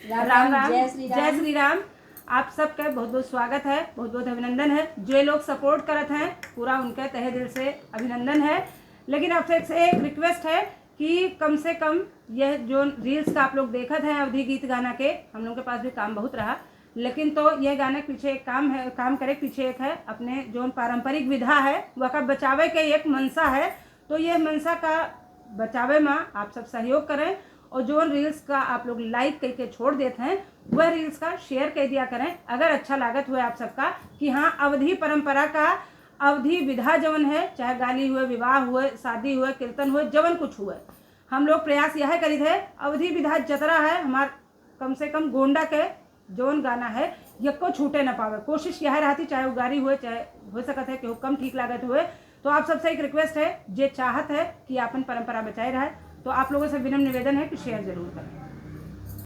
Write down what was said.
राम राम। जय श्री राम। आप सबका बहुत बहुत स्वागत है, बहुत बहुत अभिनंदन है। जो लोग सपोर्ट करते हैं पूरा उनके तहे दिल से अभिनंदन है। लेकिन आपसे एक रिक्वेस्ट है कि कम से कम यह जो रील्स का आप लोग देखत हैं अवधि गीत गाना के, हम लोग के पास भी काम बहुत रहा, लेकिन तो यह गाने के पीछे एक काम करे पीछे एक है अपने जो पारंपरिक विधा है वह का बचावे के एक मनसा है। तो यह मनसा का बचावे में आप सब सहयोग करें और जो रील्स का आप लोग लाइक करके छोड़ देते हैं वह रील्स का शेयर कर दिया करें। अगर अच्छा लागत हुए आप सबका कि हाँ अवधि परंपरा का अवधि विधा जवन है, चाहे गाली हुए, विवाह हुए, शादी हुए, कीर्तन हुए, जवन कुछ हुए, हम लोग प्रयास यह करी थे अवधि विधा जतरा है हमार कम से कम गोंडा के जौन गाना है यको छूटे न पावे। कोशिश यह रहती चाहे उगारी हुए चाहे हो सकता है कि कम ठीक लागत हुए। तो आप सबसे एक रिक्वेस्ट है, जे चाहत है कि अपन परंपरा बचाए रहे तो आप लोगों से विनम्र निवेदन है कि शेयर जरूर करें।